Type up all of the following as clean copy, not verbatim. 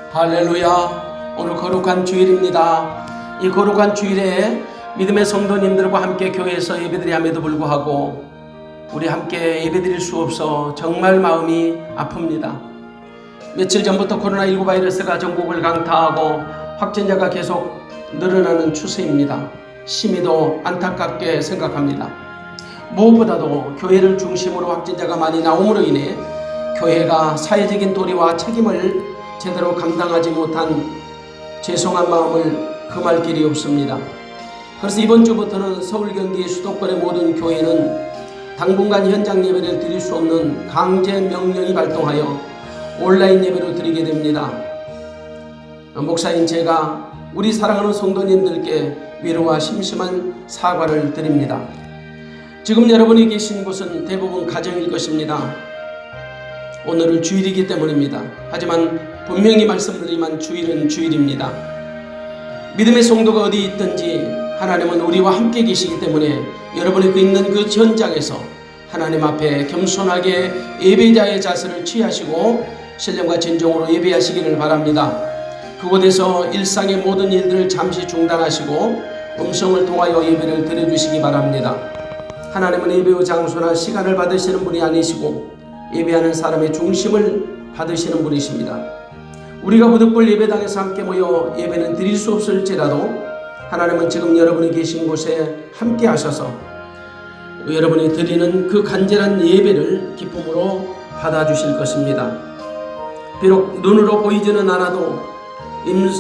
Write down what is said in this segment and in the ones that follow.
할렐루야. 오늘 거룩한 주일입니다. 이 거룩한 주일에 믿음의 성도님들과 함께 교회에서 예배드림에도 불구하고 우리 함께 예배드릴 수 없어 정말 마음이 아픕니다. 며칠 전부터 코로나19 바이러스가 전국을 강타하고 확진자가 계속 늘어나는 추세입니다. 심히도 안타깝게 생각합니다. 무엇보다도 교회를 중심으로 확진자가 많이 나옴으로 인해 교회가 사회적인 도리와 책임을 제대로 감당하지 못한 죄송한 마음을 금할 길이 없습니다. 그래서 이번 주부터는 서울, 경기, 수도권의 모든 교회는 당분간 현장 예배를 드릴 수 없는 강제 명령이 발동하여 온라인 예배로 드리게 됩니다. 목사인 제가 우리 사랑하는 성도님들께 위로와 심심한 사과를 드립니다. 지금 여러분이 계신 곳은 대부분 가정일 것입니다. 오늘은 주일이기 때문입니다. 하지만 분명히 말씀드리지만 주일은 주일입니다. 믿음의 성도가 어디 있든지 하나님은 우리와 함께 계시기 때문에 여러분이 있는 그 현장에서 하나님 앞에 겸손하게 예배자의 자세를 취하시고 신령과 진정으로 예배하시기를 바랍니다. 그곳에서 일상의 모든 일들을 잠시 중단하시고 음성을 통하여 예배를 드려주시기 바랍니다. 하나님은 예배의 장소나 시간을 받으시는 분이 아니시고 예배하는 사람의 중심을 받으시는 분이십니다. 우리가 부득불 예배당에서 함께 모여 예배는 드릴 수 없을지라도 하나님은 지금 여러분이 계신 곳에 함께 하셔서 여러분이 드리는 그 간절한 예배를 기쁨으로 받아주실 것입니다. 비록 눈으로 보이지는 않아도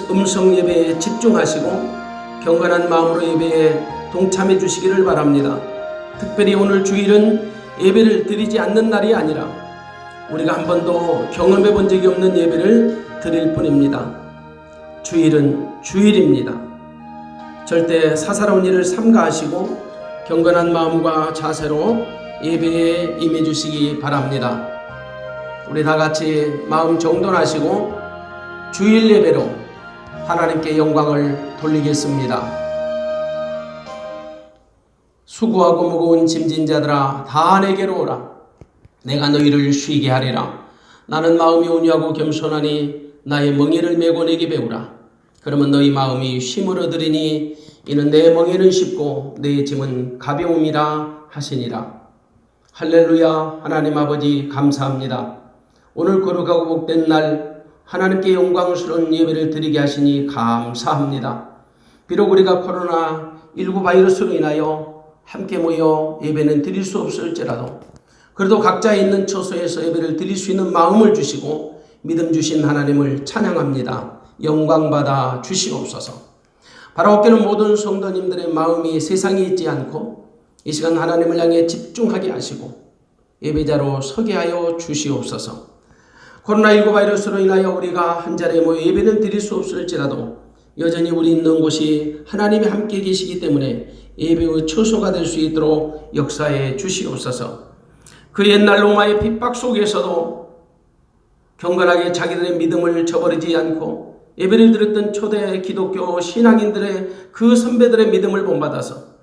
음성 예배에 집중하시고 경건한 마음으로 예배에 동참해 주시기를 바랍니다. 특별히 오늘 주일은 예배를 드리지 않는 날이 아니라 우리가 한 번도 경험해 본 적이 없는 예배를 드릴 뿐입니다. 주일은 주일입니다. 절대 사사로운 일을 삼가하시고 경건한 마음과 자세로 예배에 임해 주시기 바랍니다. 우리 다 같이 마음 정돈하시고 주일 예배로 하나님께 영광을 돌리겠습니다. 수고하고 무거운 짐진 자들아 다 내게로 오라. 내가 너희를 쉬게 하리라. 나는 마음이 온유하고 겸손하니 나의 멍에를 메고 내게 배우라. 그러면 너희 마음이 쉼을 얻으리니 이는 내 멍에는 쉽고 내 짐은 가벼움이라 하시니라. 할렐루야. 하나님 아버지 감사합니다. 오늘 거룩하고 복된 날 하나님께 영광스러운 예배를 드리게 하시니 감사합니다. 비록 우리가 코로나19 바이러스로 인하여 함께 모여 예배는 드릴 수 없을지라도 그래도 각자 있는 처소에서 예배를 드릴 수 있는 마음을 주시고 믿음 주신 하나님을 찬양합니다. 영광받아 주시옵소서. 바라옵기는 모든 성도님들의 마음이 세상에 있지 않고 이 시간 하나님을 향해 집중하게 하시고 예배자로 서게 하여 주시옵소서. 코로나19 바이러스로 인하여 우리가 한 자리에 모여 예배는 드릴 수 없을지라도 여전히 우리 있는 곳이 하나님이 함께 계시기 때문에 예배의 처소가 될 수 있도록 역사해 주시옵소서. 그 옛날 로마의 핍박 속에서도 경건하게 자기들의 믿음을 저버리지 않고 예배를 드렸던 초대 기독교 신앙인들의 그 선배들의 믿음을 본받아서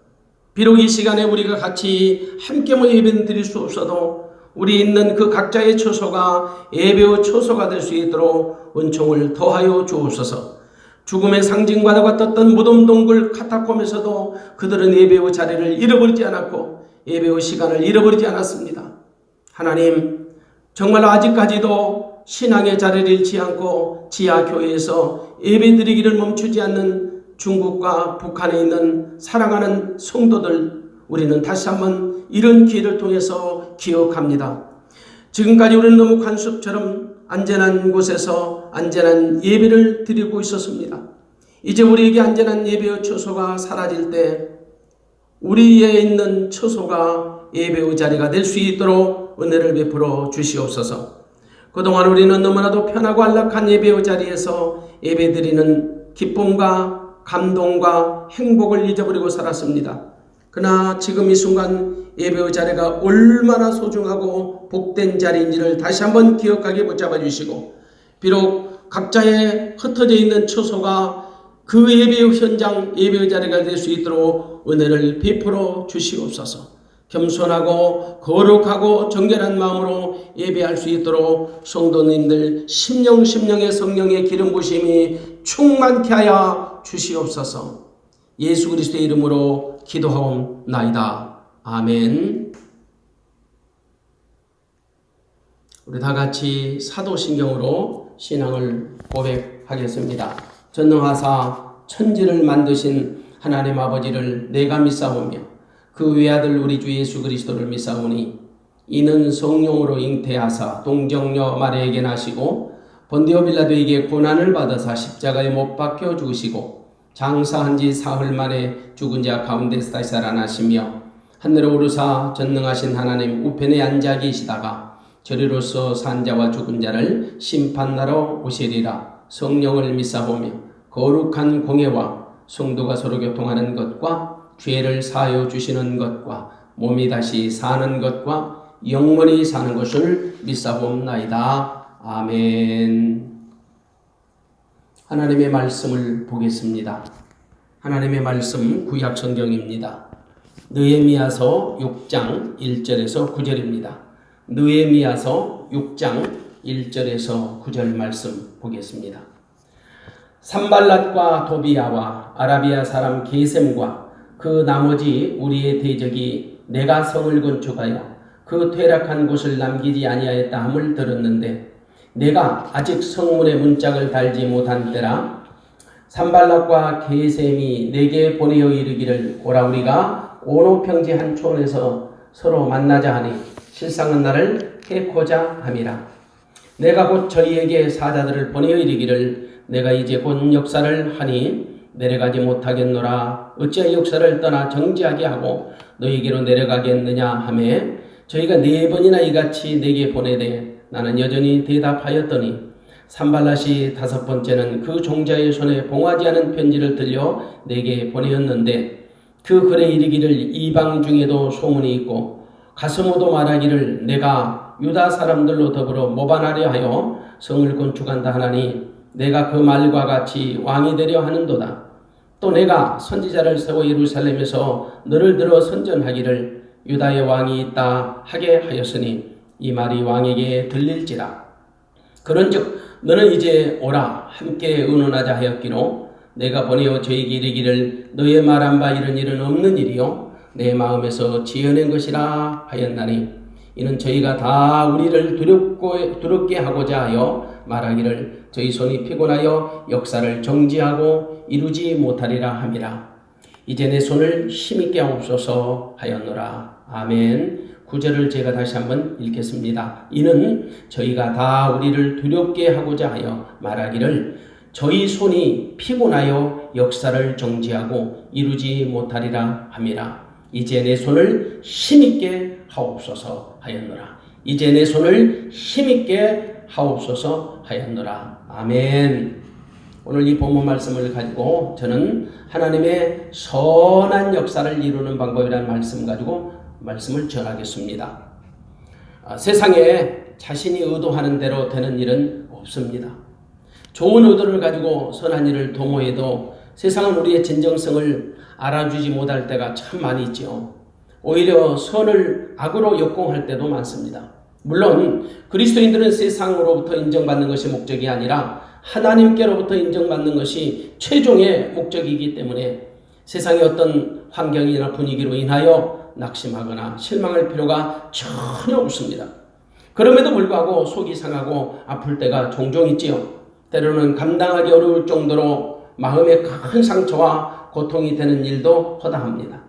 비록 이 시간에 우리가 같이 함께 모여 예배는 드릴 수 없어도 우리 있는 그 각자의 처소가 예배의 처소가 될 수 있도록 은총을 더하여 주옵소서. 죽음의 상징과도 같았던 무덤 동굴 카타콤에서도 그들은 예배의 자리를 잃어버리지 않았고 예배의 시간을 잃어버리지 않았습니다. 하나님, 정말 아직까지도 신앙의 자리를 잃지 않고 지하교회에서 예배드리기를 멈추지 않는 중국과 북한에 있는 사랑하는 성도들 우리는 다시 한번 이런 기회를 통해서 기억합니다. 지금까지 우리는 너무 관습처럼 안전한 곳에서 안전한 예배를 드리고 있었습니다. 이제 우리에게 안전한 예배의 처소가 사라질 때 우리에 있는 처소가 예배의 자리가 될 수 있도록 은혜를 베풀어 주시옵소서. 그동안 우리는 너무나도 편하고 안락한 예배의 자리에서 예배드리는 기쁨과 감동과 행복을 잊어버리고 살았습니다. 그러나 지금 이 순간 예배의 자리가 얼마나 소중하고 복된 자리인지를 다시 한번 기억하게 붙잡아 주시고 비록 각자의 흩어져 있는 처소가 그 예배의 현장 예배의 자리가 될 수 있도록 은혜를 베풀어 주시옵소서. 겸손하고 거룩하고 정결한 마음으로 예배할 수 있도록 성도님들 심령의 성령의 기름 부심이 충만케 하여 주시옵소서. 예수 그리스도의 이름으로 기도하옵나이다. 아멘. 우리 다 같이 사도신경으로 신앙을 고백하겠습니다. 전능하사 천지를 만드신 하나님 아버지를 내가 믿사오며 그 외아들 우리 주 예수 그리스도를 믿사오니 이는 성령으로 잉태하사 동정녀 마리아에게 나시고 본디오 빌라도에게 고난을 받아사 십자가에 못 박혀 죽으시고 장사한 지 사흘 만에 죽은 자 가운데서 다시 살아나시며 하늘에 오르사 전능하신 하나님 우편에 앉아 계시다가 저리로서 산 자와 죽은 자를 심판하러 오시리라. 성령을 믿사오며 거룩한 공예와 성도가 서로 교통하는 것과 죄를 사하여 주시는 것과 몸이 다시 사는 것과 영원히 사는 것을 믿사옵나이다. 아멘. 하나님의 말씀을 보겠습니다. 하나님의 말씀 구약 성경입니다. 느헤미야서 6장 1절에서 9절입니다. 느헤미야서 6장 1절에서 9절 말씀 보겠습니다. 산발랏과 도비야와 아라비아 사람 게셈과 그 나머지 우리의 대적이 내가 성을 건축하여 그 퇴락한 곳을 남기지 아니하였다 함을 들었는데 내가 아직 성문에 문짝을 달지 못한 때라 산발랏과 게셈이 내게 보내어 이르기를 오라 우리가 오노평지 한 촌에서 서로 만나자 하니 실상은 나를 해코자 함이라. 내가 곧 저희에게 사자들을 보내어 이르기를 내가 이제 곧 역사를 하니 내려가지 못하겠노라. 어찌하여 역사를 떠나 정지하게 하고 너희에게로 내려가겠느냐 하매 저희가 4번이나 이같이 내게 보내되 나는 여전히 대답하였더니 산발랏이 5번째는 그 종자의 손에 봉하지 않은 편지를 들려 내게 보내었는데 그 글에 이르기를 이방 중에도 소문이 있고 가스모도 말하기를 내가 유다 사람들로 더불어 모반하려 하여 성을 건축한다 하나니 내가 그 말과 같이 왕이 되려 하는도다. 또 내가 선지자를 세워 예루살렘에서 너를 들어 선전하기를 유다의 왕이 있다 하게 하였으니 이 말이 왕에게 들릴지라. 그런즉 너는 이제 오라 함께 의논하자 하였기로 내가 보내어 저에게 이르기를 너의 말한 바 이런 일은 없는 일이요 내 마음에서 지어낸 것이라 하였나니 이는 저희가 다 우리를 두렵게 하고자 하여 말하기를 저희 손이 피곤하여 역사를 정지하고 이루지 못하리라 함이라. 이제 내 손을 힘있게 하옵소서 하였노라. 아멘. 9절을 제가 다시 한번 읽겠습니다. 이는 저희가 다 우리를 두렵게 하고자 하여 말하기를 저희 손이 피곤하여 역사를 정지하고 이루지 못하리라 함이라. 이제 내 손을 힘있게 하옵소서 하였노라. 이제 내 손을 힘있게 하옵소서 하였노라. 아멘. 오늘 이 본문 말씀을 가지고 저는 하나님의 선한 역사를 이루는 방법이라는 말씀 가지고 말씀을 전하겠습니다. 세상에 자신이 의도하는 대로 되는 일은 없습니다. 좋은 의도를 가지고 선한 일을 도모해도 세상은 우리의 진정성을 알아주지 못할 때가 참 많이 있죠. 오히려 선을 악으로 역공할 때도 많습니다. 물론 그리스도인들은 세상으로부터 인정받는 것이 목적이 아니라 하나님께로부터 인정받는 것이 최종의 목적이기 때문에 세상의 어떤 환경이나 분위기로 인하여 낙심하거나 실망할 필요가 전혀 없습니다. 그럼에도 불구하고 속이 상하고 아플 때가 종종 있지요. 때로는 감당하기 어려울 정도로 마음에 큰 상처와 고통이 되는 일도 허다합니다.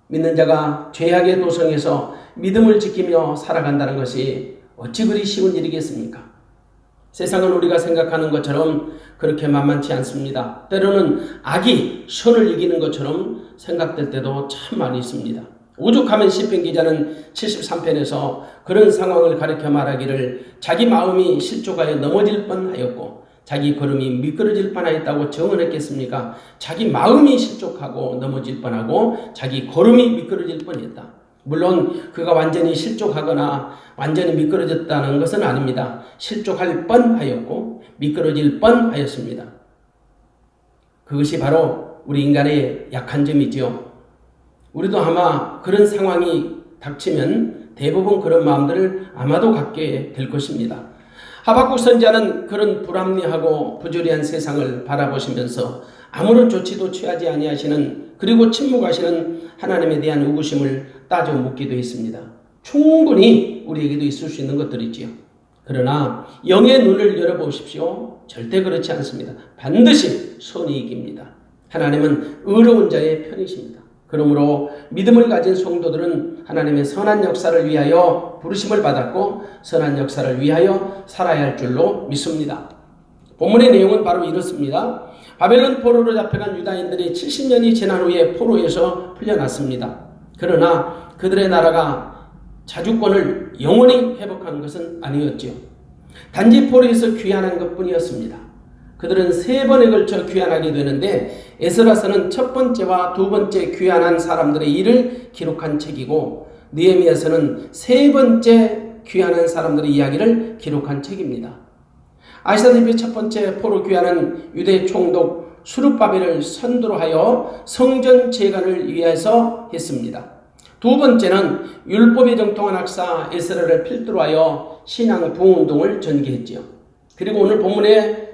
믿는 자가 죄악의 도성에서 믿음을 지키며 살아간다는 것이 어찌 그리 쉬운 일이겠습니까? 세상은 우리가 생각하는 것처럼 그렇게 만만치 않습니다. 때로는 악이 선을 이기는 것처럼 생각될 때도 참 많이 있습니다. 오죽하면 시편 기자는 73편에서 그런 상황을 가리켜 말하기를 자기 마음이 실족하여 넘어질 뻔하였고 자기 걸음이 미끄러질 뻔하였다고 증언했겠습니까? 자기 마음이 실족하고 넘어질 뻔하고 자기 걸음이 미끄러질 뻔했다. 물론 그가 완전히 실족하거나 완전히 미끄러졌다는 것은 아닙니다. 실족할 뻔하였고 미끄러질 뻔하였습니다. 그것이 바로 우리 인간의 약한 점이지요. 우리도 아마 그런 상황이 닥치면 대부분 그런 마음들을 아마도 갖게 될 것입니다. 하박국 선지자는 그런 불합리하고 부조리한 세상을 바라보시면서 아무런 조치도 취하지 아니하시는, 그리고 침묵하시는 하나님에 대한 의구심을 따져 묻기도 했습니다. 충분히 우리에게도 있을 수 있는 것들이지요. 그러나 영의 눈을 열어보십시오. 절대 그렇지 않습니다. 반드시 선이 이깁니다. 하나님은 의로운 자의 편이십니다. 그러므로 믿음을 가진 성도들은 하나님의 선한 역사를 위하여 부르심을 받았고 선한 역사를 위하여 살아야 할 줄로 믿습니다. 본문의 내용은 바로 이렇습니다. 바벨론 포로로 잡혀간 유다인들이 70년이 지난 후에 포로에서 풀려났습니다. 그러나 그들의 나라가 자주권을 영원히 회복한 것은 아니었지요. 단지 포로에서 귀환한 것뿐이었습니다. 그들은 3번에 걸쳐 귀환하게 되는데 에스라서는 첫 번째와 두 번째 귀환한 사람들의 일을 기록한 책이고 느헤미야서는 3번째 귀환한 사람들의 이야기를 기록한 책입니다. 아시다시피 첫 번째 포로 귀환은 유대 총독 수룹바벨을 선두로 하여 성전 재건을 위해서 했습니다. 두 번째는 율법에 정통한 학사 에스라를 필두로 하여 신앙 부흥운동을 전개했지요. 그리고 오늘 본문의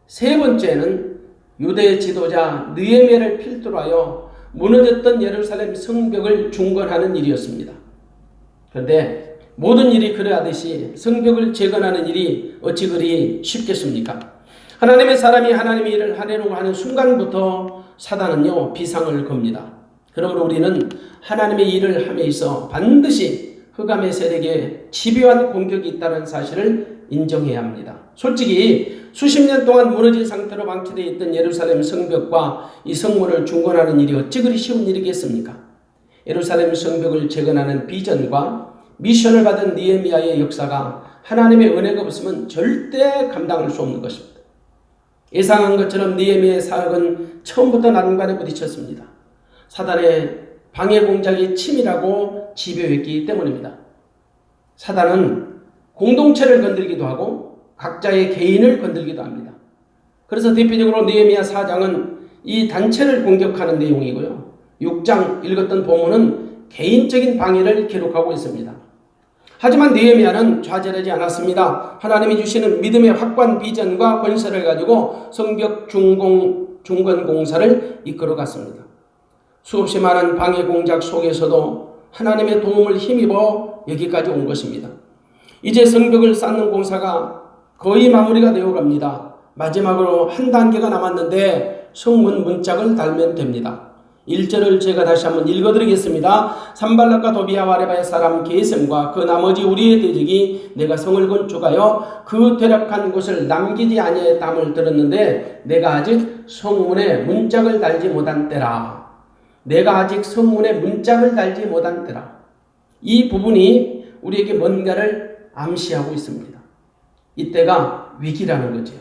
세 번째는 유대 지도자 느헤미야를 필두로 하여 무너졌던 예루살렘 성벽을 중건하는 일이었습니다. 그런데 모든 일이 그러하듯이 성벽을 재건하는 일이 어찌 그리 쉽겠습니까? 하나님의 사람이 하나님의 일을 하려고 하는 순간부터 사단은요 비상을 겁니다. 그러므로 우리는 하나님의 일을 함에 있어 반드시 흑암의 세력에 집요한 공격이 있다는 사실을 인정해야 합니다. 솔직히 수십 년 동안 무너진 상태로 방치되어 있던 예루살렘 성벽과 이 성문을 중건하는 일이 어찌 그리 쉬운 일이겠습니까? 예루살렘 성벽을 재건하는 비전과 미션을 받은 느헤미야의 역사가 하나님의 은혜가 없으면 절대 감당할 수 없는 것입니다. 예상한 것처럼 느헤미야의 사역은 처음부터 난관에 부딪혔습니다. 사단의 방해 공작이 치밀하고 집요했기 때문입니다. 사단은 공동체를 건들기도 하고 각자의 개인을 건들기도 합니다. 그래서 대표적으로 느헤미야 4장은 이 단체를 공격하는 내용이고요. 6장 읽었던 본문은 개인적인 방해를 기록하고 있습니다. 하지만 느헤미야는 좌절하지 않았습니다. 하나님이 주시는 믿음의 확고한 비전과 권세를 가지고 성벽 중건 공사를 이끌어갔습니다. 수없이 많은 방해 공작 속에서도 하나님의 도움을 힘입어 여기까지 온 것입니다. 이제 성벽을 쌓는 공사가 거의 마무리가 되어 갑니다. 마지막으로 한 단계가 남았는데 성문 문짝을 달면 됩니다. 1절을 제가 다시 한번 읽어드리겠습니다. 산발락과 도비아와 레바의 사람 게셈과 그 나머지 우리의 대적이 내가 성을 건축하여 그 퇴락한 곳을 남기지 아니했다함을 들었는데 내가 아직 성문에 문짝을 달지 못한 때라. 내가 아직 성문에 문짝을 달지 못한 때라. 이 부분이 우리에게 뭔가를 암시하고 있습니다. 이때가 위기라는 거죠.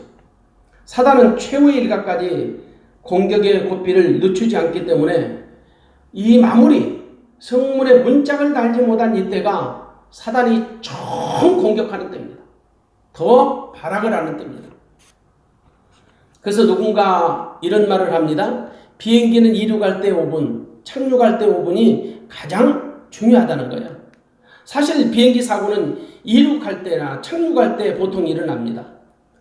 사단은 최후의 일각까지 공격의 고삐를 늦추지 않기 때문에 이 마무리, 성문에 문짝을 달지 못한 이때가 사단이 처음 공격하는 때입니다. 더 발악을 하는 때입니다. 그래서 누군가 이런 말을 합니다. 비행기는 이륙할 때 5분, 착륙할 때 5분이 가장 중요하다는 거예요. 사실 비행기 사고는 이륙할 때나 착륙할 때 보통 일어납니다.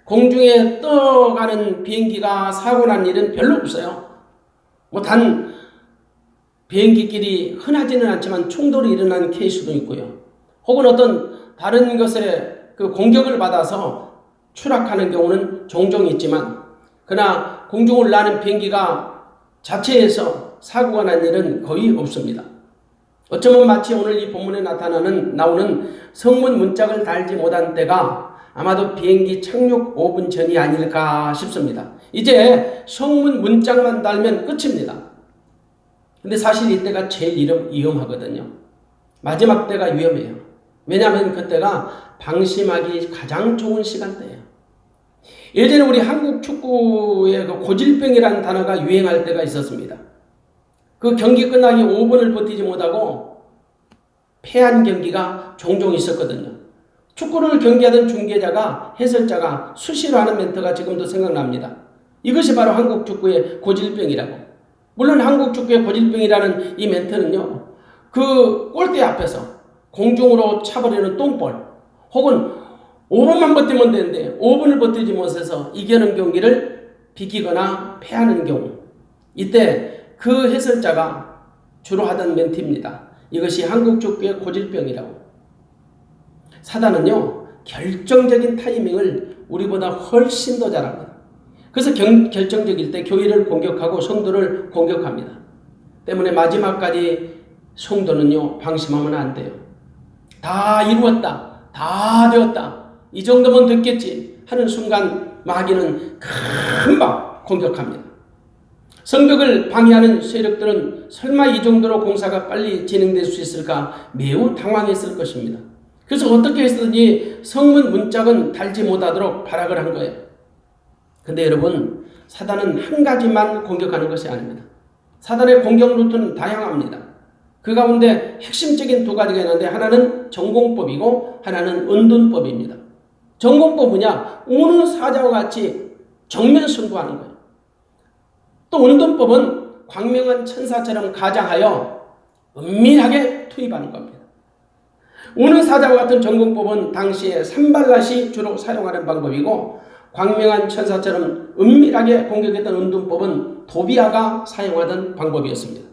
공중에 떠가는 비행기가 사고 난 일은 별로 없어요. 단 비행기끼리 흔하지는 않지만 충돌이 일어나는 케이스도 있고요. 혹은 어떤 다른 것에 그 공격을 받아서 추락하는 경우는 종종 있지만 그러나 공중을 나는 비행기가 자체에서 사고가 난 일은 거의 없습니다. 어쩌면 마치 오늘 이 본문에 나오는 성문 문짝을 달지 못한 때가 아마도 비행기 착륙 5분 전이 아닐까 싶습니다. 이제 성문 문짝만 달면 끝입니다. 근데 사실 이때가 제일 위험하거든요. 마지막 때가 위험해요. 왜냐하면 그때가 방심하기 가장 좋은 시간대예요. 예전에 우리 한국 축구의 그 고질병이라는 단어가 유행할 때가 있었습니다. 그 경기 끝나기 5분을 버티지 못하고 패한 경기가 종종 있었거든요. 축구를 경기하던 중계자가 해설자가 수시로 하는 멘트가 지금도 생각납니다. 이것이 바로 한국 축구의 고질병이라고. 물론 한국 축구의 고질병이라는 이 멘트는요. 그 골대 앞에서 공중으로 차버리는 똥볼, 혹은 5분만 버티면 되는데 5분을 버티지 못해서 이기는 경기를 비기거나 패하는 경우, 이때 그 해설자가 주로 하던 멘트입니다. 이것이 한국 축구의 고질병이라고. 사단은요, 결정적인 타이밍을 우리보다 훨씬 더 잘합니다. 그래서 결정적일 때 교회를 공격하고 성도를 공격합니다. 때문에 마지막까지 성도는요, 방심하면 안 돼요. 다 이루었다, 다 되었다, 이 정도면 됐겠지 하는 순간 마귀는 금방 공격합니다. 성벽을 방해하는 세력들은 설마 이 정도로 공사가 빨리 진행될 수 있을까 매우 당황했을 것입니다. 그래서 어떻게 해서든지 성문 문짝은 달지 못하도록 발악을 한 거예요. 근데 여러분, 사단은 한 가지만 공격하는 것이 아닙니다. 사단의 공격 루트는 다양합니다. 그 가운데 핵심적인 두 가지가 있는데, 하나는 전공법이고 하나는 은둔법입니다. 전공법은요, 오는 사자와 같이 정면 승부하는 거예요. 또 은둔법은 광명한 천사처럼 가장하여 은밀하게 투입하는 겁니다. 오는 사자와 같은 전공법은 당시에 산발랏이 주로 사용하는 방법이고, 광명한 천사처럼 은밀하게 공격했던 은둔법은 도비아가 사용하던 방법이었습니다.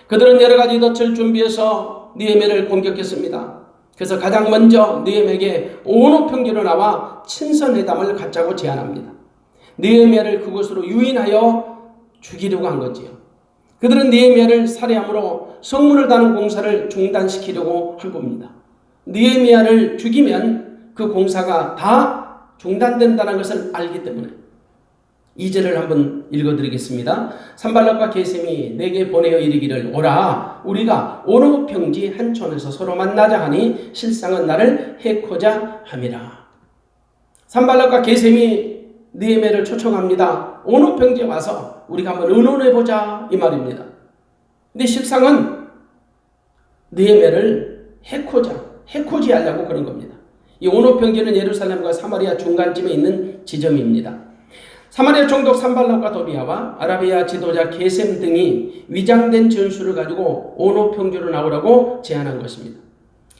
그들은 여러 가지 덫을 준비해서 느헤미야를 공격했습니다. 그래서 가장 먼저 느헤미야에게 온오평지로 나와 친선회담을 갖자고 제안합니다. 느헤미야를 그곳으로 유인하여 죽이려고 한 거지요. 그들은 느헤미야를 살해함으로 성문을 다는 공사를 중단시키려고 한 겁니다. 느헤미야를 죽이면 그 공사가 다 중단된다는 것을 알기 때문에. 2절을 한번 읽어드리겠습니다. 산발락과 게셈이 내게 보내어 이르기를, 오라, 우리가 온오평지 한 촌에서 서로 만나자 하니 실상은 나를 해코자 함이라. 산발락과 게셈이 느헤미야를 초청합니다. 온오평지에 와서 우리가 한번 의논해보자, 이 말입니다. 근데 실상은 느헤미야를 해코지 하려고 그런 겁니다. 이 온오평지는 예루살렘과 사마리아 중간쯤에 있는 지점입니다. 사마리아 총독 산발락과 도비아와 아라비아 지도자 게셈 등이 위장된 전술을 가지고 온오평지로 나오라고 제안한 것입니다.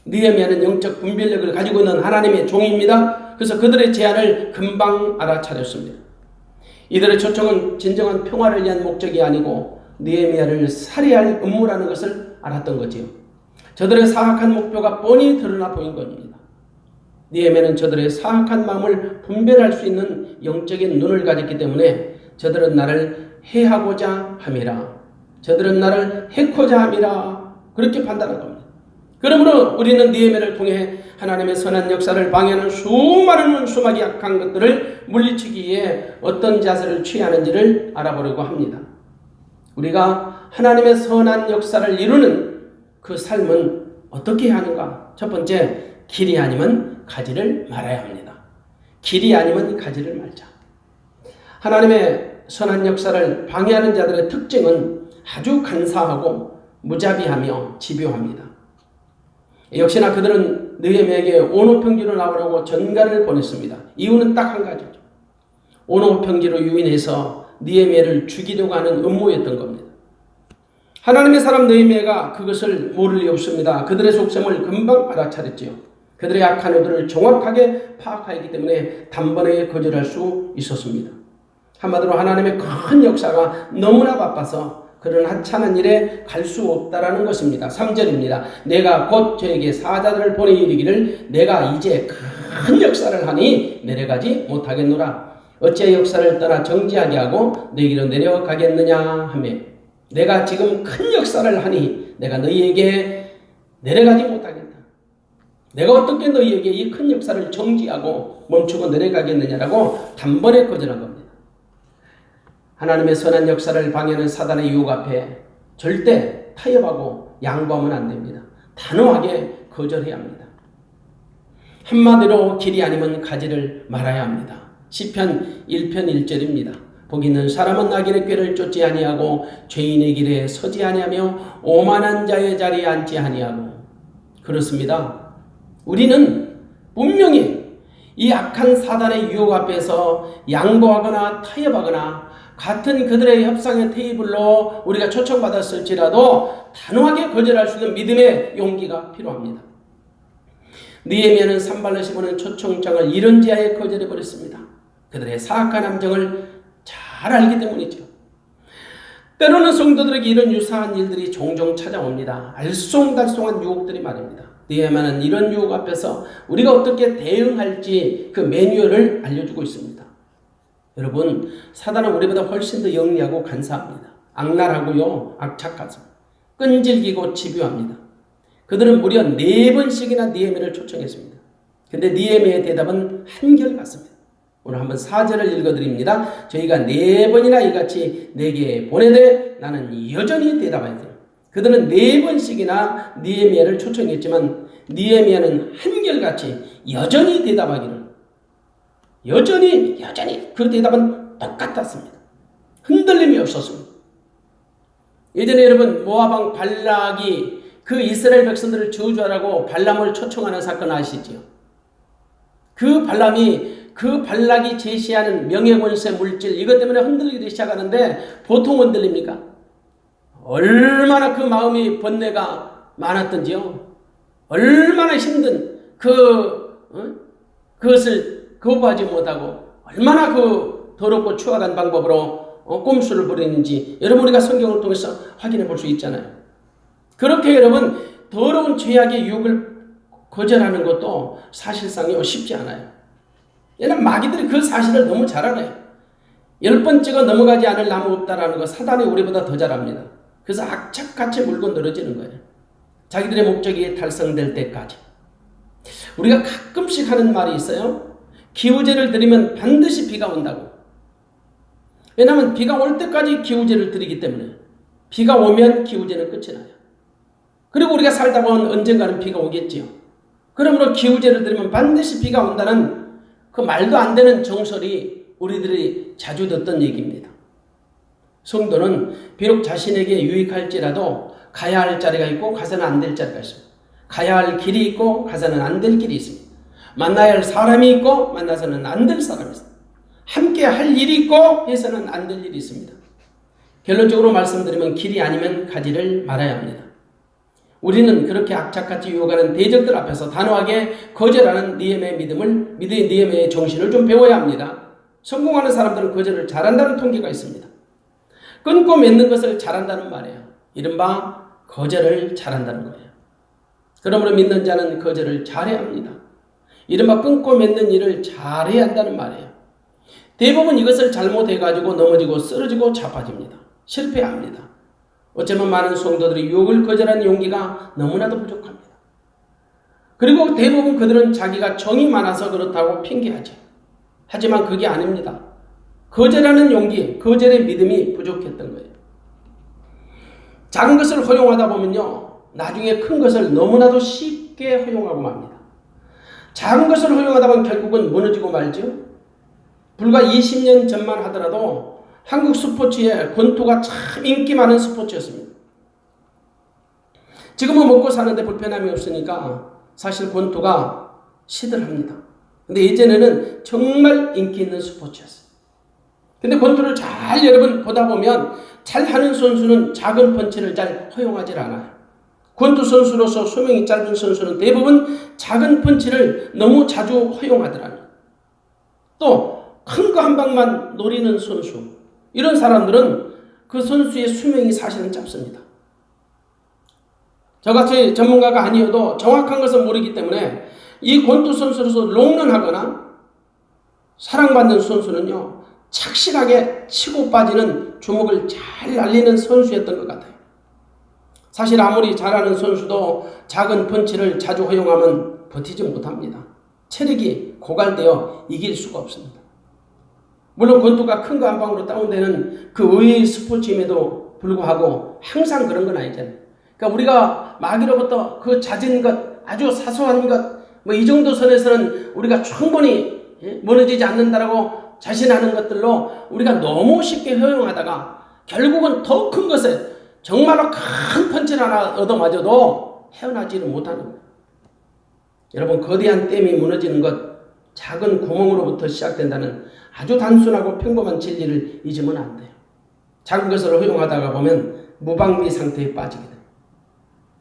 느헤미야는 영적 분별력을 가지고 있는 하나님의 종입니다. 그래서 그들의 제안을 금방 알아차렸습니다. 이들의 초청은 진정한 평화를 위한 목적이 아니고 느헤미야를 살해할 음모라는 것을 알았던 거지요. 저들의 사악한 목표가 뻔히 드러나 보인 겁니다. 느헤미야는 저들의 사악한 마음을 분별할 수 있는 영적인 눈을 가졌기 때문에 저들은 나를 해하고자 함이라, 저들은 나를 해코자 함이라, 그렇게 판단한 겁니다. 그러므로 우리는 느헤미야를 통해 하나님의 선한 역사를 방해하는 수많은 수막이 약한 것들을 물리치기 위해 어떤 자세를 취하는지를 알아보려고 합니다. 우리가 하나님의 선한 역사를 이루는 그 삶은 어떻게 하는가? 첫 번째, 길이 아니면 가지를 말아야 합니다. 길이 아니면 가지를 말자. 하나님의 선한 역사를 방해하는 자들의 특징은 아주 간사하고 무자비하며 집요합니다. 역시나 그들은 느헤미야에게 온오평지로 나오라고 전가를 보냈습니다. 이유는 딱 한 가지죠. 온오평지로 유인해서 느헤미야를 죽이려고 하는 음모였던 겁니다. 하나님의 사람 느헤미야가 그것을 모를 리 없습니다. 그들의 속셈을 금방 알아차렸지요. 그들의 악한 의도를 정확하게 파악하였기 때문에 단번에 거절할 수 있었습니다. 한마디로 하나님의 큰 역사가 너무나 바빠서 그런 하찮은 일에 갈 수 없다라는 것입니다. 3절입니다. 내가 곧 저에게 사자들을 보내 이르기를, 내가 이제 큰 역사를 하니 내려가지 못하겠노라. 어찌 역사를 떠나 정지하게 하고 너희로 내려가겠느냐 하며, 내가 지금 큰 역사를 하니 내가 너희에게 내려가지 못하겠다. 내가 어떻게 너희에게 이 큰 역사를 정지하고 멈추고 내려가겠느냐라고 단번에 거절한 겁니다. 하나님의 선한 역사를 방해하는 사단의 유혹 앞에 절대 타협하고 양보하면 안 됩니다. 단호하게 거절해야 합니다. 한마디로 길이 아니면 가지를 말아야 합니다. 시편 1편 1절입니다. 복 있는 사람은 악인의 꾀를 쫓지 아니하고 죄인의 길에 서지 아니하며 오만한 자의 자리에 앉지 아니하고. 그렇습니다. 우리는 분명히 이 악한 사단의 유혹 앞에서 양보하거나 타협하거나 같은 그들의 협상의 테이블로 우리가 초청받았을지라도 단호하게 거절할 수 있는 믿음의 용기가 필요합니다. 느헤미야는 산발롯이 보낸 초청장을 이런지하에 거절해버렸습니다. 그들의 사악한 함정을 잘 알기 때문이죠. 때로는 성도들에게 이런 유사한 일들이 종종 찾아옵니다. 알쏭달쏭한 유혹들이 말입니다. 느헤미야는 이런 유혹 앞에서 우리가 어떻게 대응할지 그 매뉴얼을 알려주고 있습니다. 여러분, 사단은 우리보다 훨씬 더 영리하고 간사합니다. 악랄하고요, 악착하죠. 끈질기고 집요합니다. 그들은 무려 4번씩이나 느헤미야를 초청했습니다. 근데 느헤미야의 대답은 한결같습니다. 오늘 한번 4절을 읽어드립니다. 저희가 4번이나 이같이 내게 보내되 나는 여전히 대답하여 돼요. 그들은 4번씩이나 느헤미야를 초청했지만 느헤미야는 한결같이 여전히 대답하기를, 여전히 그 대답은 똑같았습니다. 흔들림이 없었습니다. 예전에 여러분 모압 왕 발락이 그 이스라엘 백성들을 저주하라고 발람을 초청하는 사건 아시죠? 그 발락이 제시하는 명예권세 물질 이것 때문에 흔들리기 시작하는데 보통 흔들립니까? 얼마나 그 마음이 번뇌가 많았던지요. 얼마나 힘든 그것을 거부하지 못하고 얼마나 그 더럽고 추악한 방법으로 꼼수를 부리는지 여러분 우리가 성경을 통해서 확인해 볼 수 있잖아요. 그렇게 여러분 더러운 죄악의 유혹을 거절하는 것도 사실상이 쉽지 않아요. 왜냐하면 마귀들이 그 사실을 너무 잘 알아요. 10번 찍어 넘어가지 않을 나무 없다라는 거 사단이 우리보다 더 잘 압니다. 그래서 악착같이 물고 늘어지는 거예요. 자기들의 목적이 달성될 때까지. 우리가 가끔씩 하는 말이 있어요. 기우제를 드리면 반드시 비가 온다고. 왜냐하면 비가 올 때까지 기우제를 드리기 때문에 비가 오면 기우제는 끝이 나요. 그리고 우리가 살다 보면 언젠가는 비가 오겠지요. 그러므로 기우제를 드리면 반드시 비가 온다는 그 말도 안 되는 정설이 우리들이 자주 듣던 얘기입니다. 성도는 비록 자신에게 유익할지라도 가야 할 자리가 있고 가서는 안 될 자리가 있습니다. 가야 할 길이 있고 가서는 안 될 길이 있습니다. 만나야 할 사람이 있고 만나서는 안 될 사람이 있습니다. 함께 할 일이 있고 해서는 안 될 일이 있습니다. 결론적으로 말씀드리면 길이 아니면 가지를 말아야 합니다. 우리는 그렇게 악착같이 유혹하는 대적들 앞에서 단호하게 거절하는 느헤미야의 정신을 좀 배워야 합니다. 성공하는 사람들은 거절을 잘한다는 통계가 있습니다. 끊고 맺는 것을 잘한다는 말이에요. 이른바 거절을 잘한다는 거예요. 그러므로 믿는 자는 거절을 잘해야 합니다. 이른바 끊고 맺는 일을 잘해야 한다는 말이에요. 대부분 이것을 잘못해가지고 넘어지고 쓰러지고 자빠집니다. 실패합니다. 어쩌면 많은 성도들이 유혹을 거절하는 용기가 너무나도 부족합니다. 그리고 대부분 그들은 자기가 정이 많아서 그렇다고 핑계하죠. 하지만 그게 아닙니다. 거절하는 용기, 거절의 믿음이 부족했던 거예요. 작은 것을 허용하다 보면요, 나중에 큰 것을 너무나도 쉽게 허용하고 맙니다. 작은 것을 허용하다 보면 결국은 무너지고 말죠. 불과 20년 전만 하더라도 한국 스포츠의 권투가 참 인기 많은 스포츠였습니다. 지금은 먹고 사는데 불편함이 없으니까 사실 권투가 시들합니다. 근데 예전에는 정말 인기 있는 스포츠였어요. 근데 권투를 잘 여러분 보다 보면 잘하는 선수는 작은 펀치를 잘 허용하지 않아요. 권투 선수로서 수명이 짧은 선수는 대부분 작은 펀치를 너무 자주 허용하더라고요. 또 큰 거 한 방만 노리는 선수, 이런 사람들은 그 선수의 수명이 사실은 짧습니다. 저같이 전문가가 아니어도 정확한 것을 모르기 때문에 이 권투 선수로서 롱런하거나 사랑받는 선수는요, 착실하게 치고 빠지는 주먹을 잘 날리는 선수였던 것 같아요. 사실 아무리 잘하는 선수도 작은 펀치를 자주 허용하면 버티지 못합니다. 체력이 고갈되어 이길 수가 없습니다. 물론 권투가 큰 거 한 방으로 다운되는 그 의외의 스포츠임에도 불구하고 항상 그런 건 아니잖아요. 그러니까 우리가 마귀로부터 그 잦은 것, 아주 사소한 것, 뭐 이 정도 선에서는 우리가 충분히 무너지지 않는다라고 자신하는 것들로 우리가 너무 쉽게 허용하다가 결국은 더 큰 것에 정말로 큰 펀치를 하나 얻어맞아도 헤어나지를 못하는 거예요. 여러분, 거대한 댐이 무너지는 것, 작은 구멍으로부터 시작된다는 아주 단순하고 평범한 진리를 잊으면 안 돼요. 작은 것을 허용하다가 보면 무방비 상태에 빠지게 돼요.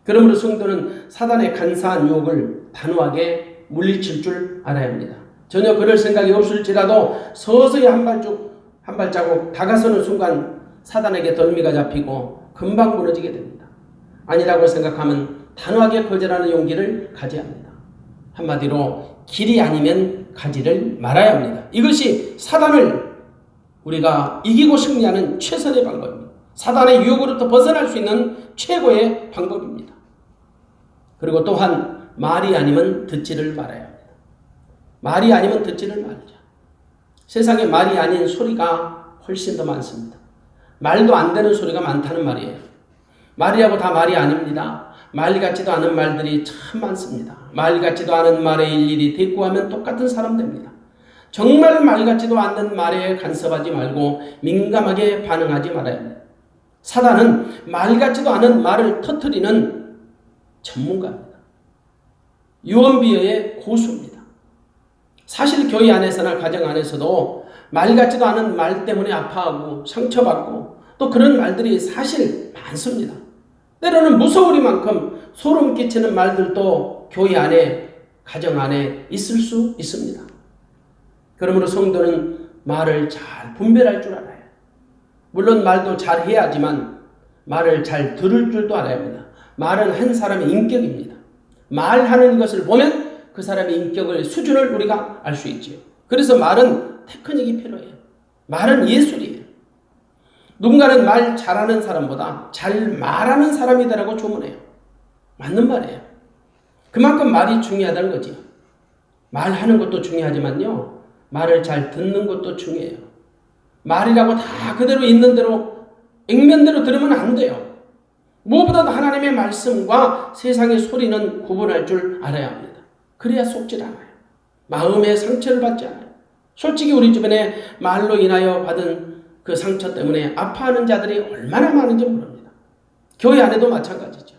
그러므로 성도는 사단의 간사한 유혹을 단호하게 물리칠 줄 알아야 합니다. 전혀 그럴 생각이 없을지라도 서서히 한 발자국 다가서는 순간 사단에게 덜미가 잡히고 금방 무너지게 됩니다. 아니라고 생각하면 단호하게 거절하는 용기를 가져야 합니다. 한마디로 길이 아니면 가지를 말아야 합니다. 이것이 사단을 우리가 이기고 승리하는 최선의 방법입니다. 사단의 유혹으로부터 벗어날 수 있는 최고의 방법입니다. 그리고 또한 말이 아니면 듣지를 말아야 합니다. 말이 아니면 듣지를 말자. 세상에 말이 아닌 소리가 훨씬 더 많습니다. 말도 안 되는 소리가 많다는 말이에요. 말이라고 다 말이 아닙니다. 말 같지도 않은 말들이 참 많습니다. 말 같지도 않은 말에 일일이 대꾸하면 똑같은 사람 됩니다. 정말 말 같지도 않는 말에 간섭하지 말고 민감하게 반응하지 말아야 합니다. 사단은 말 같지도 않은 말을 터뜨리는 전문가입니다. 유언비어의 고수입니다. 사실 교회 안에서나 가정 안에서도 말 같지도 않은 말 때문에 아파하고 상처받고 또 그런 말들이 사실 많습니다. 때로는 무서우리만큼 소름 끼치는 말들도 교회 안에 가정 안에 있을 수 있습니다. 그러므로 성도는 말을 잘 분별할 줄 알아요. 물론 말도 잘 해야지만 말을 잘 들을 줄도 알아야 합니다. 말은 한 사람의 인격입니다. 말하는 것을 보면 그 사람의 인격을 수준을 우리가 알 수 있지요. 그래서 말은 테크닉이 필요해요. 말은 예술이에요. 누군가는 말 잘하는 사람보다 잘 말하는 사람이 되라고 조문해요. 맞는 말이에요. 그만큼 말이 중요하다는 거지요. 말하는 것도 중요하지만요. 말을 잘 듣는 것도 중요해요. 말이라고 다 그대로 있는 대로 액면대로 들으면 안 돼요. 무엇보다도 하나님의 말씀과 세상의 소리는 구분할 줄 알아야 합니다. 그래야 속질 않아요. 마음의 상처를 받지 않아요. 솔직히 우리 주변에 말로 인하여 받은 그 상처 때문에 아파하는 자들이 얼마나 많은지 모릅니다. 교회 안에도 마찬가지죠.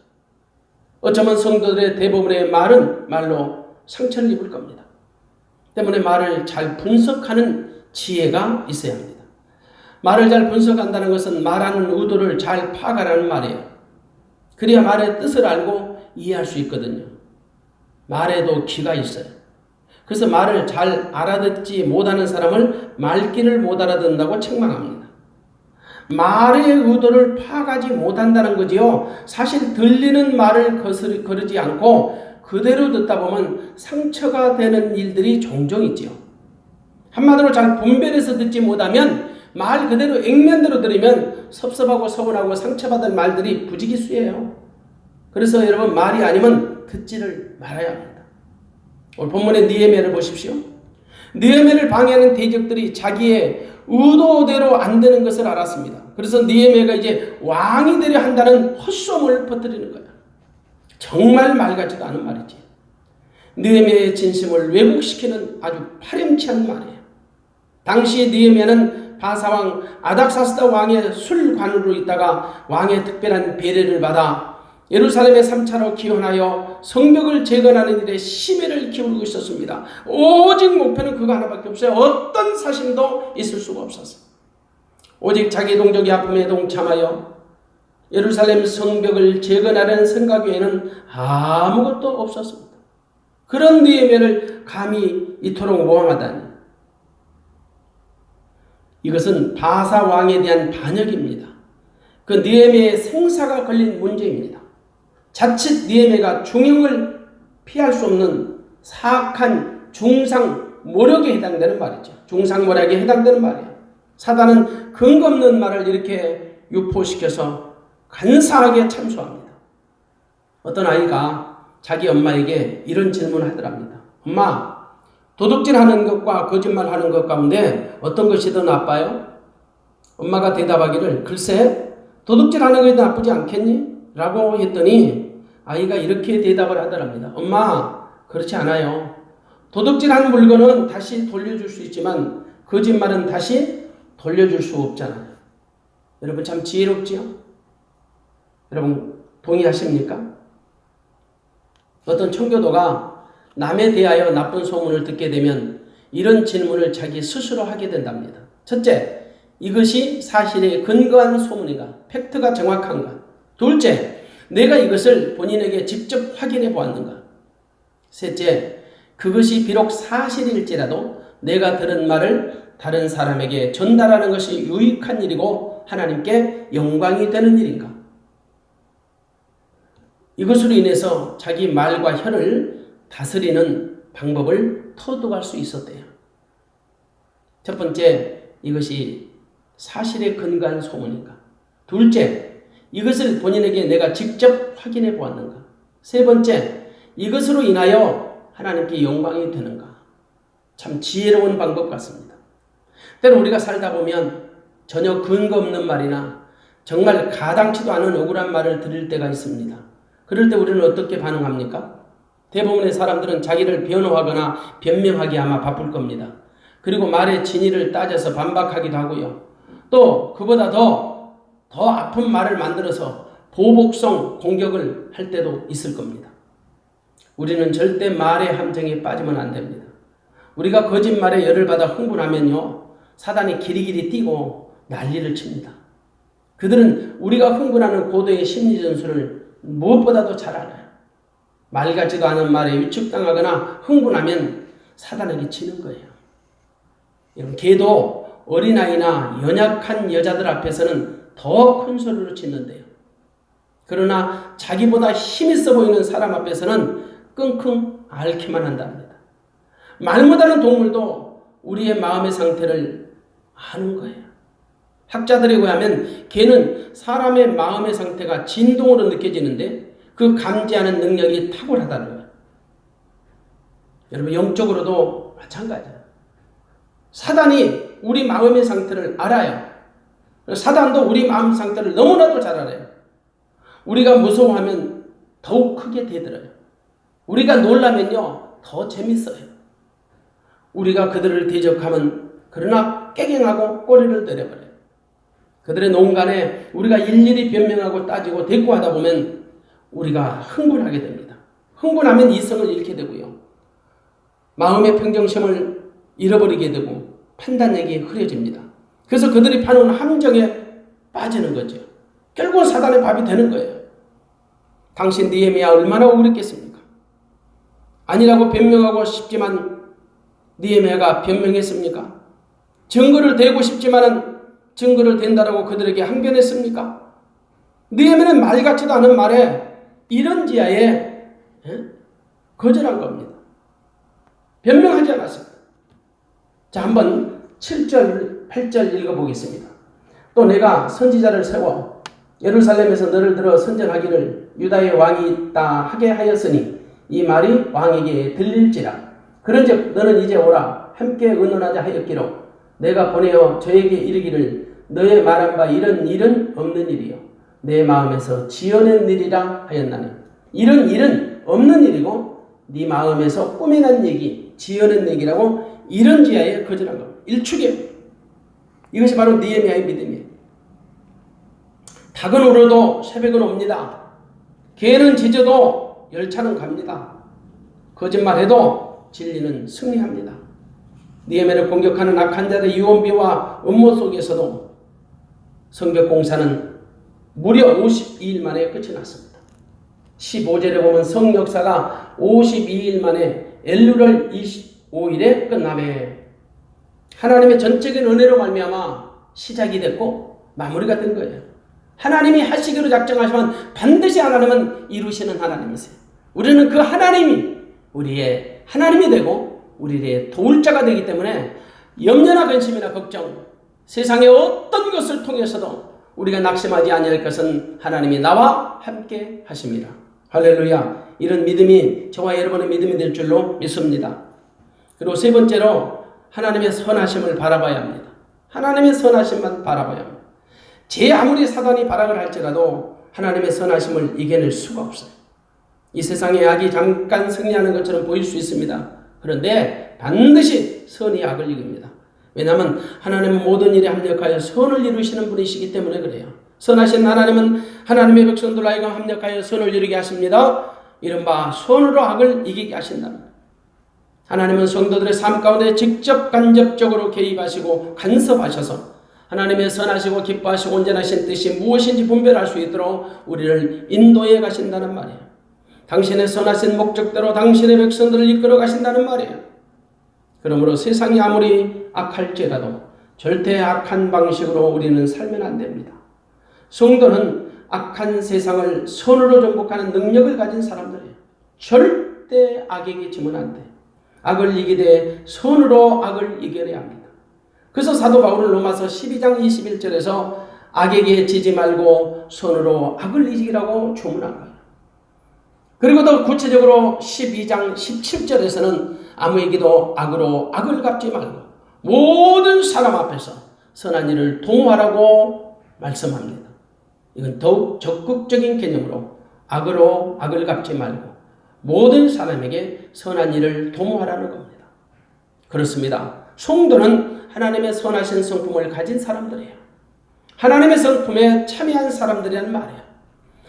어쩌면 성도들의 대부분의 말은 말로 상처를 입을 겁니다. 때문에 말을 잘 분석하는 지혜가 있어야 합니다. 말을 잘 분석한다는 것은 말하는 의도를 잘 파악하라는 말이에요. 그래야 말의 뜻을 알고 이해할 수 있거든요. 말에도 기가 있어요. 그래서 말을 잘 알아듣지 못하는 사람을 말귀를 못 알아듣는다고 책망합니다. 말의 의도를 파악하지 못한다는 거지요. 사실 들리는 말을 거르지 않고 그대로 듣다 보면 상처가 되는 일들이 종종 있지요. 한마디로 잘 분별해서 듣지 못하면 말 그대로 액면대로 들으면 섭섭하고 서운하고 상처받을 말들이 부지기수예요. 그래서 여러분 말이 아니면 듣지를 말아야 합니다. 오늘 본문의 느헤미야를 보십시오. 느헤미야를 방해하는 대적들이 자기의 의도대로 안 되는 것을 알았습니다. 그래서 느헤미야가 이제 왕이 되려 한다는 헛소문을 퍼뜨리는 거야. 정말 말 같지도 않은 말이지. 느헤미야의 진심을 왜곡시키는 아주 파렴치한 말이에요. 당시 느헤미야는 바사왕 아닥사스다 왕의 술관으로 있다가 왕의 특별한 배려를 받아 예루살렘의 3차로 기원하여 성벽을 재건하는 일에 심혈을 기울이고 있었습니다. 오직 목표는 그거 하나밖에 없어요. 어떤 사심도 있을 수가 없었어요. 오직 자기 동족의 아픔에 동참하여 예루살렘 성벽을 재건하려는 생각 외에는 아무것도 없었습니다. 그런 느헤미야를 감히 이토록 모함하다니. 이것은 바사 왕에 대한 반역입니다. 그 느헤미야의 생사가 걸린 문제입니다. 자칫 느헤미야가 중형을 피할 수 없는 사악한 중상모략에 해당되는 말이죠. 중상모략에 해당되는 말이에요. 사단은 근거 없는 말을 이렇게 유포시켜서 간사하게 참소합니다. 어떤 아이가 자기 엄마에게 이런 질문을 하더랍니다. 엄마, 도둑질하는 것과 거짓말하는 것 가운데 어떤 것이 더 나빠요? 엄마가 대답하기를 글쎄 도둑질하는 것이 나쁘지 않겠니? 라고 했더니 아이가 이렇게 대답을 하더랍니다. 엄마, 그렇지 않아요. 도둑질한 물건은 다시 돌려줄 수 있지만 거짓말은 다시 돌려줄 수 없잖아요. 여러분 참 지혜롭지요? 여러분 동의하십니까? 어떤 청교도가 남에 대하여 나쁜 소문을 듣게 되면 이런 질문을 자기 스스로 하게 된답니다. 첫째, 이것이 사실에 근거한 소문인가? 팩트가 정확한가? 둘째, 내가 이것을 본인에게 직접 확인해 보았는가? 셋째, 그것이 비록 사실일지라도 내가 들은 말을 다른 사람에게 전달하는 것이 유익한 일이고 하나님께 영광이 되는 일인가? 이것으로 인해서 자기 말과 혀를 다스리는 방법을 터득할 수 있었대요. 첫 번째, 이것이 사실에 근거한 소문인가? 둘째, 이것을 본인에게 내가 직접 확인해 보았는가? 세 번째, 이것으로 인하여 하나님께 영광이 되는가? 참 지혜로운 방법 같습니다. 때로 우리가 살다 보면 전혀 근거 없는 말이나 정말 가당치도 않은 억울한 말을 들을 때가 있습니다. 그럴 때 우리는 어떻게 반응합니까? 대부분의 사람들은 자기를 변호하거나 변명하기 아마 바쁠 겁니다. 그리고 말의 진위를 따져서 반박하기도 하고요. 또 그보다 더 아픈 말을 만들어서 보복성 공격을 할 때도 있을 겁니다. 우리는 절대 말의 함정에 빠지면 안 됩니다. 우리가 거짓말에 열을 받아 흥분하면요, 사단이 기리기리 뛰고 난리를 칩니다. 그들은 우리가 흥분하는 고도의 심리전술을 무엇보다도 잘 알아요. 말 같지도 않은 말에 위축당하거나 흥분하면 사단에게 지는 거예요. 여러분, 개도 어린아이나 연약한 여자들 앞에서는 더 큰 소리로 짖는데요. 그러나 자기보다 힘 있어 보이는 사람 앞에서는 끙끙 앓기만 한답니다. 말 못하는 동물도 우리의 마음의 상태를 아는 거예요. 학자들에 의하면 개는 사람의 마음의 상태가 진동으로 느껴지는데 그 감지하는 능력이 탁월하다는 거예요. 여러분, 영적으로도 마찬가지예요. 사단이 우리 마음의 상태를 알아요. 사단도 우리 마음 상태를 너무나도 잘 알아요. 우리가 무서워하면 더욱 크게 대들어요. 우리가 놀라면요, 더 재밌어요. 우리가 그들을 대적하면 그러나 깨갱하고 꼬리를 내려버려요. 그들의 농간에 우리가 일일이 변명하고 따지고 대꾸하다 보면 우리가 흥분하게 됩니다. 흥분하면 이성을 잃게 되고요. 마음의 평정심을 잃어버리게 되고 판단력이 흐려집니다. 그래서 그들이 파는 함정에 빠지는 거죠. 결국은 사단의 밥이 되는 거예요. 당신 느헤미야 얼마나 억울했겠습니까? 아니라고 변명하고 싶지만 느헤미야가 변명했습니까? 증거를 대고 싶지만 증거를 댄다라고 그들에게 항변했습니까? 느헤미야는 말 같지도 않은 말에 이런 지하에 거절한 겁니다. 변명하지 않았습니다. 자, 한번 7절, 8절 읽어보겠습니다. 또 내가 선지자를 세워 예루살렘에서 너를 들어 선전하기를 유다의 왕이 있다 하게 하였으니 이 말이 왕에게 들릴지라. 그런즉 너는 이제 오라 함께 의논하자 하였기로 내가 보내어 저에게 이르기를 너의 말한 바 이런 일은 없는 일이요 내 마음에서 지어낸 일이라 하였나니. 이런 일은 없는 일이고 네 마음에서 꾸며낸 얘기, 지어낸 얘기라고 이런 지하에 거절한 겁니다. 일축이에요. 이것이 바로 느헤미야의 믿음이에요. 닭은 울어도 새벽은 옵니다. 개는 짖어도 열차는 갑니다. 거짓말해도 진리는 승리합니다. 느헤미야를 공격하는 악한 자들의 유언비와 음모 속에서도 성벽 공사는 무려 52일 만에 끝이 났습니다. 15절에 보면 성역사가 52일 만에 엘루월 25일에 끝나매 하나님의 전적인 은혜로 말미암아 시작이 됐고 마무리가 된 거예요. 하나님이 하시기로 작정하시면 반드시 하나님은 이루시는 하나님이세요. 우리는 그 하나님이 우리의 하나님이 되고 우리의 도울 자가 되기 때문에 염려나 근심이나 걱정, 세상의 어떤 것을 통해서도 우리가 낙심하지 아니할 것은 하나님이 나와 함께 하십니다. 할렐루야. 이런 믿음이 저와 여러분의 믿음이 될 줄로 믿습니다. 그리고 세 번째로 하나님의 선하심을 바라봐야 합니다. 하나님의 선하심만 바라봐야 합니다. 제 아무리 사단이 발악을 할지라도 하나님의 선하심을 이겨낼 수가 없어요. 이 세상의 악이 잠깐 승리하는 것처럼 보일 수 있습니다. 그런데 반드시 선이 악을 이깁니다. 왜냐하면 하나님은 모든 일에 합력하여 선을 이루시는 분이시기 때문에 그래요. 선하신 하나님은 하나님의 백성들 하여금 합력하여 선을 이루게 하십니다. 이른바 선으로 악을 이기게 하신답니다. 하나님은 성도들의 삶 가운데 직접 간접적으로 개입하시고 간섭하셔서 하나님의 선하시고 기뻐하시고 온전하신 뜻이 무엇인지 분별할 수 있도록 우리를 인도해 가신다는 말이에요. 당신의 선하신 목적대로 당신의 백성들을 이끌어 가신다는 말이에요. 그러므로 세상이 아무리 악할지라도 절대 악한 방식으로 우리는 살면 안 됩니다. 성도는 악한 세상을 선으로 정복하는 능력을 가진 사람들이에요. 절대 악에게 지면 안 돼. 악을 이기되 선으로 악을 이겨내야 합니다. 그래서 사도 바울은 로마서 12장 21절에서 악에게 지지 말고 선으로 악을 이기라고 주문한 거예요. 그리고 더 구체적으로 12장 17절에서는 아무에게도 악으로 악을 갚지 말고 모든 사람 앞에서 선한 일을 도모하라고 말씀합니다. 이건 더욱 적극적인 개념으로 악으로 악을 갚지 말고 모든 사람에게 선한 일을 도모하라는 겁니다. 그렇습니다. 성도는 하나님의 선하신 성품을 가진 사람들이에요. 하나님의 성품에 참여한 사람들이란 말이에요.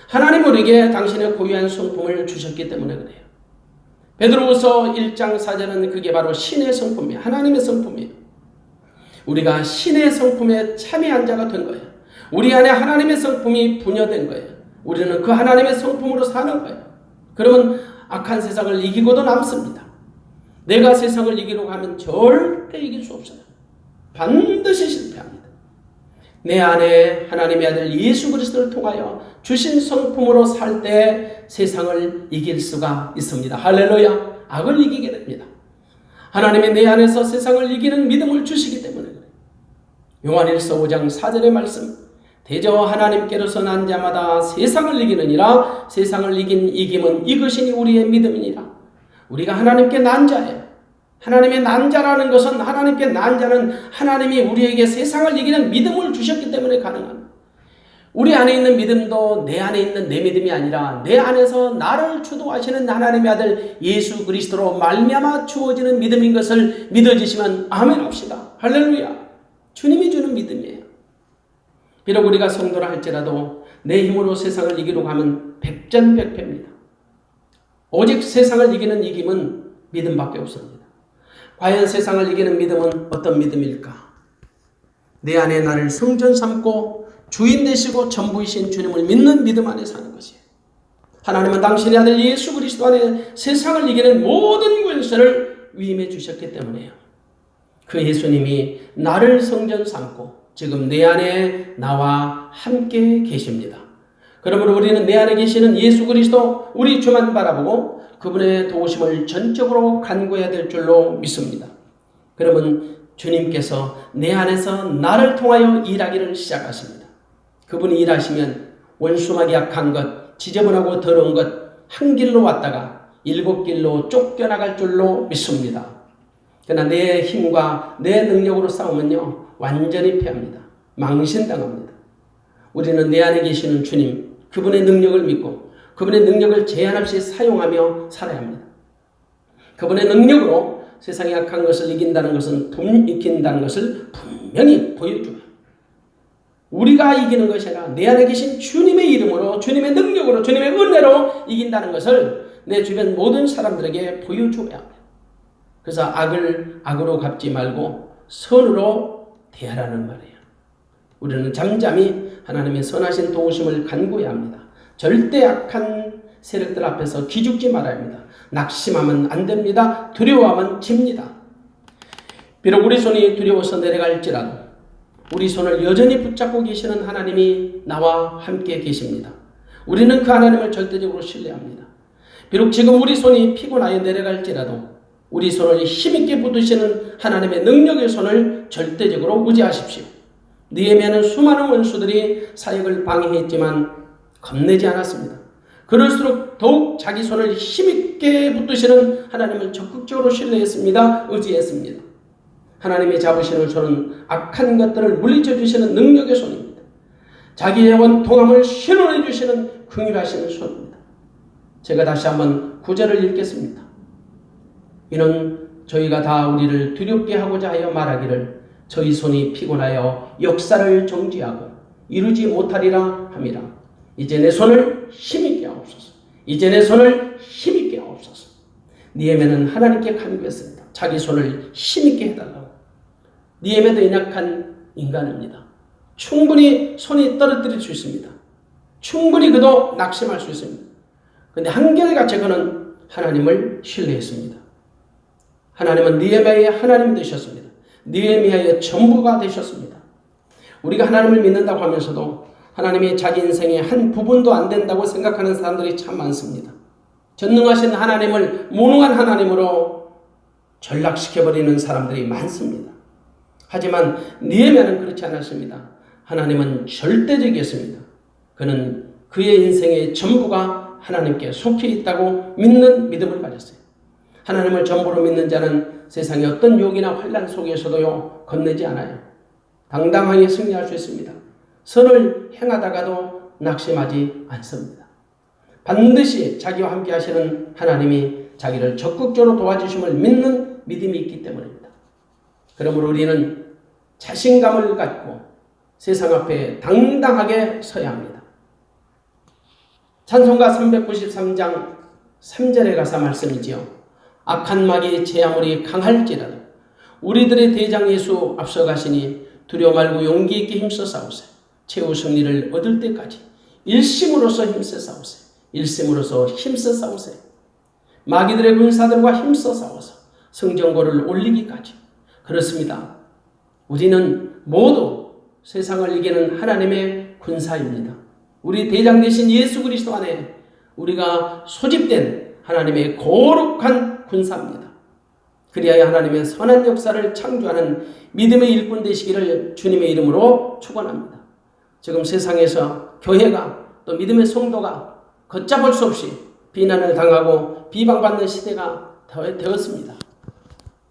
하나님 우리에게 당신의 고유한 성품을 주셨기 때문에 그래요. 베드로후서 1장 4절은 그게 바로 신의 성품이에요. 하나님의 성품이에요. 우리가 신의 성품에 참여한 자가 된 거예요. 우리 안에 하나님의 성품이 분여된 거예요. 우리는 그 하나님의 성품으로 사는 거예요. 그러면 악한 세상을 이기고도 남습니다. 내가 세상을 이기려고 하면 절대 이길 수 없어요. 반드시 실패합니다. 내 안에 하나님의 아들 예수 그리스도를 통하여 주신 성품으로 살 때 세상을 이길 수가 있습니다. 할렐루야. 악을 이기게 됩니다. 하나님이 내 안에서 세상을 이기는 믿음을 주시기 때문에 그래요. 요한일서 5장 4절의 말씀, 대저 하나님께로서 난 자마다 세상을 이기느니라. 세상을 이긴 이김은 이것이니 우리의 믿음이니라. 우리가 하나님께 난 자예요. 하나님의 난 자라는 것은, 하나님께 난 자는 하나님이 우리에게 세상을 이기는 믿음을 주셨기 때문에 가능합니다. 우리 안에 있는 믿음도 내 안에 있는 내 믿음이 아니라 내 안에서 나를 주도하시는 하나님의 아들 예수 그리스도로 말미암아 주어지는 믿음인 것을 믿어지시면 아멘 합시다. 할렐루야. 주님이 주는 믿음이에요. 비록 우리가 성도라 할지라도 내 힘으로 세상을 이기려고 하면 백전백패입니다. 오직 세상을 이기는 이김은 믿음밖에 없습니다. 과연 세상을 이기는 믿음은 어떤 믿음일까? 내 안에 나를 성전 삼고 주인 되시고 전부이신 주님을 믿는 믿음 안에 사는 것이에요. 하나님은 당신의 아들 예수 그리스도 안에 세상을 이기는 모든 권세를 위임해 주셨기 때문에요. 그 예수님이 나를 성전 삼고 지금 내 안에 나와 함께 계십니다. 그러므로 우리는 내 안에 계시는 예수 그리스도 우리 주만 바라보고 그분의 도우심을 전적으로 간구해야 될 줄로 믿습니다. 그러면 주님께서 내 안에서 나를 통하여 일하기를 시작하십니다. 그분이 일하시면 원수막이 약한 것, 지저분하고 더러운 것 한 길로 왔다가 7길로 쫓겨나갈 줄로 믿습니다. 그러나 내 힘과 내 능력으로 싸우면요 완전히 패합니다. 망신당합니다. 우리는 내 안에 계시는 주님, 그분의 능력을 믿고 그분의 능력을 제한 없이 사용하며 살아야 합니다. 그분의 능력으로 세상의 악한 것을 이긴다는 것은 이긴다는 것을 분명히 보여줘요. 우리가 이기는 것이 아니라 내 안에 계신 주님의 이름으로, 주님의 능력으로, 주님의 은혜로 이긴다는 것을 내 주변 모든 사람들에게 보여줘야 합니다. 그래서 악을 악으로 갚지 말고 선으로 대하라는 말이에요. 우리는 잠잠히 하나님의 선하신 도우심을 간구해야 합니다. 절대 악한 세력들 앞에서 기죽지 말아야 합니다. 낙심하면 안 됩니다. 두려워하면 집니다. 비록 우리 손이 두려워서 내려갈지라도 우리 손을 여전히 붙잡고 계시는 하나님이 나와 함께 계십니다. 우리는 그 하나님을 절대적으로 신뢰합니다. 비록 지금 우리 손이 피곤하여 내려갈지라도 우리 손을 힘있게 붙드시는 하나님의 능력의 손을 절대적으로 의지하십시오. 느헤미야는 수많은 원수들이 사역을 방해했지만 겁내지 않았습니다. 그럴수록 더욱 자기 손을 힘있게 붙드시는 하나님을 적극적으로 신뢰했습니다. 의지했습니다. 하나님이 잡으시는 손은 악한 것들을 물리쳐 주시는 능력의 손입니다. 자기의 원통함을 신원해 주시는 긍휼하시는 손입니다. 제가 다시 한번 9절을 읽겠습니다. 이는 저희가 다 우리를 두렵게 하고자 하여 말하기를 저희 손이 피곤하여 역사를 정지하고 이루지 못하리라 함이라. 이제 내 손을 힘있게 하옵소서. 이제 내 손을 힘있게 하옵소서. 느헤미야는 하나님께 간구했습니다. 자기 손을 힘있게 해달라고. 느헤미야도 연약한 인간입니다. 충분히 손이 떨어뜨릴 수 있습니다. 충분히 그도 낙심할 수 있습니다. 근데 한결같이 그는 하나님을 신뢰했습니다. 하나님은 느헤미야의 하나님 되셨습니다. 느헤미야의 전부가 되셨습니다. 우리가 하나님을 믿는다고 하면서도 하나님이 자기 인생의 한 부분도 안 된다고 생각하는 사람들이 참 많습니다. 전능하신 하나님을 무능한 하나님으로 전락시켜버리는 사람들이 많습니다. 하지만 느헤미야는 그렇지 않았습니다. 하나님은 절대적이었습니다. 그는 그의 인생의 전부가 하나님께 속해 있다고 믿는 믿음을 가졌어요. 하나님을 전부로 믿는 자는 세상의 어떤 욕이나 환난 속에서도요 겁내지 않아요. 당당하게 승리할 수 있습니다. 선을 행하다가도 낙심하지 않습니다. 반드시 자기와 함께 하시는 하나님이 자기를 적극적으로 도와주심을 믿는 믿음이 있기 때문입니다. 그러므로 우리는 자신감을 갖고 세상 앞에 당당하게 서야 합니다. 찬송가 393장 3절에 가사 말씀이지요. 악한 마귀 제 아무리 강할지라도 우리들의 대장 예수 앞서가시니 두려워 말고 용기 있게 힘써 싸우세요. 최후 승리를 얻을 때까지 일심으로서 힘써 싸우세요. 일심으로서 힘써 싸우세요. 마귀들의 군사들과 힘써 싸워서 성전고를 올리기까지. 그렇습니다. 우리는 모두 세상을 이기는 하나님의 군사입니다. 우리 대장 되신 예수 그리스도 안에 우리가 소집된 하나님의 거룩한 군사입니다. 그리하여 하나님의 선한 역사를 창조하는 믿음의 일꾼 되시기를 주님의 이름으로 축원합니다. 지금 세상에서 교회가 또 믿음의 성도가 걷잡을 수 없이 비난을 당하고 비방받는 시대가 되었습니다.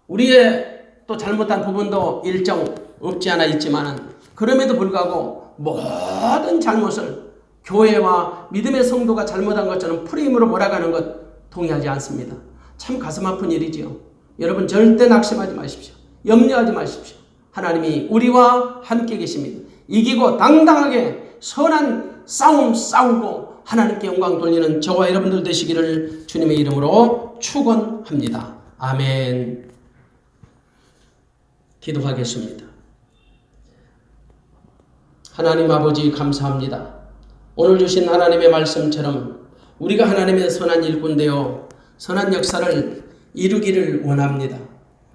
우리의 또 잘못한 부분도 일정 없지 않아 있지만 그럼에도 불구하고 모든 잘못을 교회와 믿음의 성도가 잘못한 것처럼 프레임으로 몰아가는 것 동의하지 않습니다. 참 가슴 아픈 일이지요. 여러분 절대 낙심하지 마십시오. 염려하지 마십시오. 하나님이 우리와 함께 계십니다. 이기고 당당하게 선한 싸움 싸우고 하나님께 영광 돌리는 저와 여러분들 되시기를 주님의 이름으로 축원합니다. 아멘. 기도하겠습니다. 하나님 아버지 감사합니다. 오늘 주신 하나님의 말씀처럼 우리가 하나님의 선한 일꾼 되어 선한 역사를 이루기를 원합니다.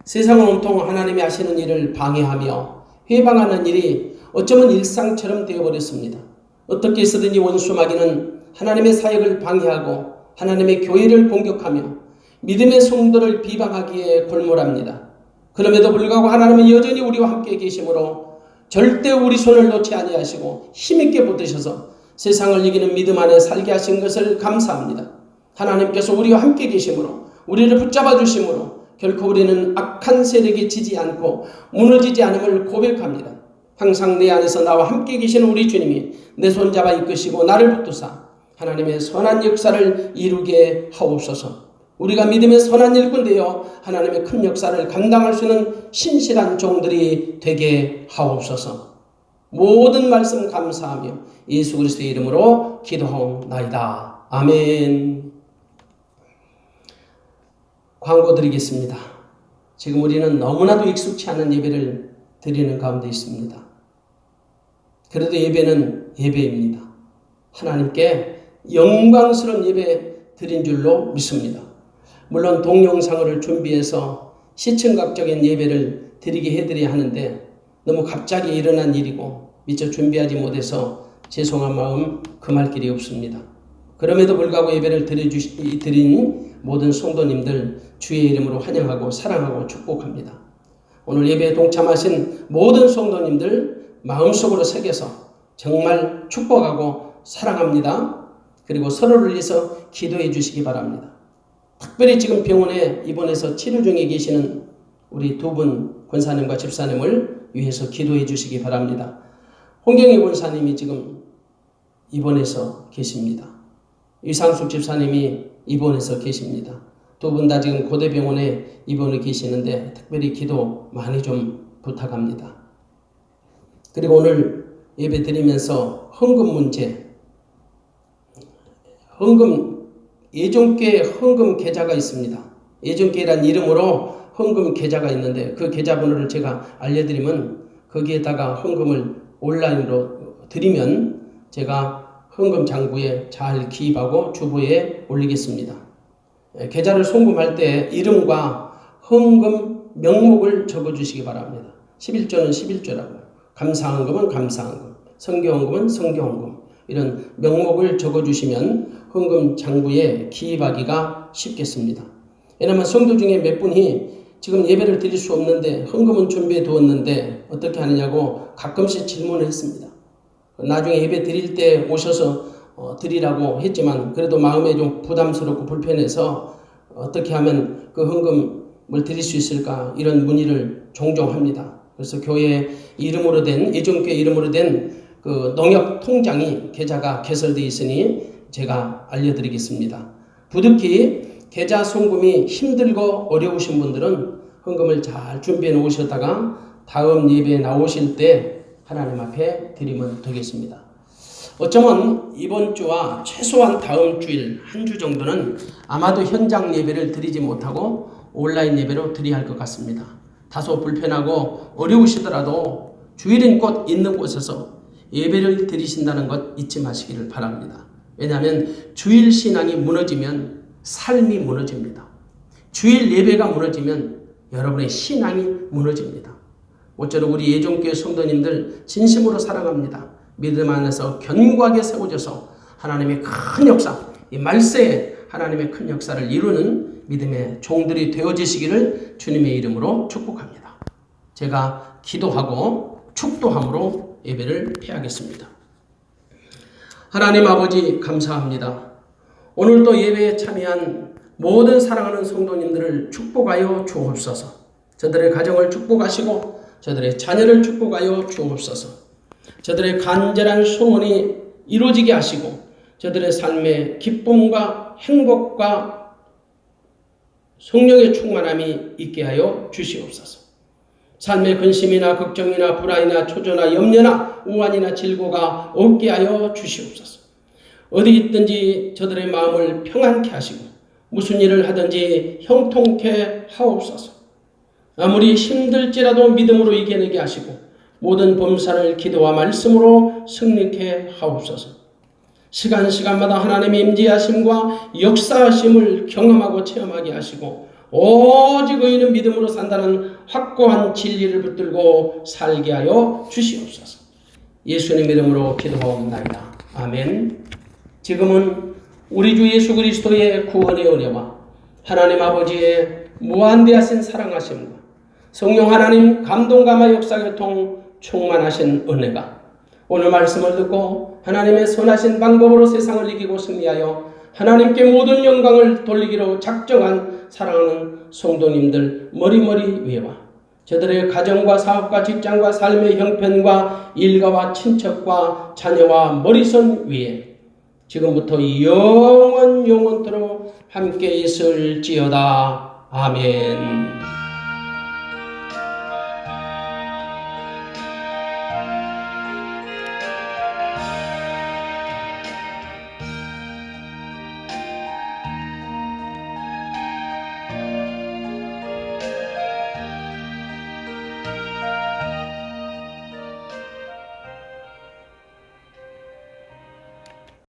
세상은 온통 하나님이 하시는 일을 방해하며 회방하는 일이 어쩌면 일상처럼 되어버렸습니다. 어떻게 해서든지 원수 마귀는 하나님의 사역을 방해하고 하나님의 교회를 공격하며 믿음의 성도를 비방하기에 골몰합니다. 그럼에도 불구하고 하나님은 여전히 우리와 함께 계심으로 절대 우리 손을 놓지 아니하시고 힘있게 붙드셔서 세상을 이기는 믿음 안에 살게 하신 것을 감사합니다. 하나님께서 우리와 함께 계심으로 우리를 붙잡아 주심으로 결코 우리는 악한 세력에 지지 않고 무너지지 않음을 고백합니다. 항상 내 안에서 나와 함께 계시는 우리 주님이 내 손잡아 이끄시고 나를 붙드사 하나님의 선한 역사를 이루게 하옵소서. 우리가 믿음의 선한 일꾼 되어 하나님의 큰 역사를 감당할 수 있는 신실한 종들이 되게 하옵소서. 모든 말씀 감사하며 예수 그리스도의 이름으로 기도하옵나이다. 아멘. 광고 드리겠습니다. 지금 우리는 너무나도 익숙치 않은 예배를 드리는 가운데 있습니다. 그래도 예배는 예배입니다. 하나님께 영광스러운 예배 드린 줄로 믿습니다. 물론 동영상을 준비해서 시청각적인 예배를 드리게 해드려야 하는데 너무 갑자기 일어난 일이고 미처 준비하지 못해서 죄송한 마음 금할 길이 없습니다. 그럼에도 불구하고 예배를 드린 모든 성도님들 주의 이름으로 환영하고 사랑하고 축복합니다. 오늘 예배에 동참하신 모든 성도님들 마음속으로 새겨서 정말 축복하고 사랑합니다. 그리고 서로를 위해서 기도해 주시기 바랍니다. 특별히 지금 병원에 입원해서 치료 중에 계시는 우리 두 분 권사님과 집사님을 위해서 기도해 주시기 바랍니다. 홍경희 권사님이 지금 입원해서 계십니다. 유상숙 집사님이 입원해서 계십니다. 두 분 다 지금 고대병원에 입원해 계시는데 특별히 기도 많이 좀 부탁합니다. 그리고 오늘 예배 드리면서 헌금 문제, 예종교회 헌금 계좌가 있습니다. 예종교회란 이름으로 헌금 계좌가 있는데 그 계좌번호를 제가 알려드리면 거기에다가 헌금을 온라인으로 드리면 제가 헌금 장부에 잘 기입하고 주보에 올리겠습니다. 계좌를 송금할 때 이름과 헌금 명목을 적어주시기 바랍니다. 11조는 11조라고, 감사헌금은 감사헌금, 성교헌금은 성교헌금, 이런 명목을 적어주시면 헌금 장부에 기입하기가 쉽겠습니다. 왜냐하면 성도 중에 몇 분이 지금 예배를 드릴 수 없는데 헌금은 준비해 두었는데 어떻게 하느냐고 가끔씩 질문을 했습니다. 나중에 예배 드릴 때 오셔서 드리라고 했지만 그래도 마음에 좀 부담스럽고 불편해서 어떻게 하면 그 헌금을 드릴 수 있을까, 이런 문의를 종종 합니다. 그래서 교회 이름으로 된, 예전교회 이름으로 된 그 농협 통장이 계좌가 개설되어 있으니 제가 알려드리겠습니다. 부득이 계좌 송금이 힘들고 어려우신 분들은 헌금을 잘 준비해 놓으셨다가 다음 예배에 나오실 때 하나님 앞에 드리면 되겠습니다. 어쩌면 이번 주와 최소한 다음 주일 한 주 정도는 아마도 현장 예배를 드리지 못하고 온라인 예배로 드려야 할 것 같습니다. 다소 불편하고 어려우시더라도 주일인 곳 있는 곳에서 예배를 드리신다는 것 잊지 마시기를 바랍니다. 왜냐하면 주일 신앙이 무너지면 삶이 무너집니다. 주일 예배가 무너지면 여러분의 신앙이 무너집니다. 모쪼록 우리 예종교회 성도님들 진심으로 사랑합니다. 믿음 안에서 견고하게 세워져서 하나님의 큰 역사, 이 말세에 하나님의 큰 역사를 이루는 믿음의 종들이 되어지시기를 주님의 이름으로 축복합니다. 제가 기도하고 축도함으로 예배를 폐하겠습니다. 하나님 아버지 감사합니다. 오늘도 예배에 참여한 모든 사랑하는 성도님들을 축복하여 주옵소서. 저들의 가정을 축복하시고 저들의 자녀를 축복하여 주옵소서. 저들의 간절한 소원이 이루어지게 하시고 저들의 삶에 기쁨과 행복과 성령의 충만함이 있게 하여 주시옵소서. 삶의 근심이나 걱정이나 불안이나 초조나 염려나 우환이나 질고가 없게 하여 주시옵소서. 어디 있든지 저들의 마음을 평안케 하시고 무슨 일을 하든지 형통케 하옵소서. 아무리 힘들지라도 믿음으로 이겨내게 하시고 모든 범사를 기도와 말씀으로 승리케 하옵소서. 시간마다 하나님의 임재하심과 역사하심을 경험하고 체험하게 하시고 오직 의인은 믿음으로 산다는 확고한 진리를 붙들고 살게 하여 주시옵소서. 예수님 이름으로 기도하옵나이다. 아멘. 지금은 우리 주 예수 그리스도의 구원의 은혜와 하나님 아버지의 무한대하신 사랑하심과 성령 하나님 감동감화 역사교통 충만하신 은혜가 오늘 말씀을 듣고 하나님의 선하신 방법으로 세상을 이기고 승리하여 하나님께 모든 영광을 돌리기로 작정한 사랑하는 성도님들 머리머리 위에와 저들의 가정과 사업과 직장과 삶의 형편과 일가와 친척과 자녀와 머리선 위에 지금부터 영원토록 함께 있을지어다. 아멘.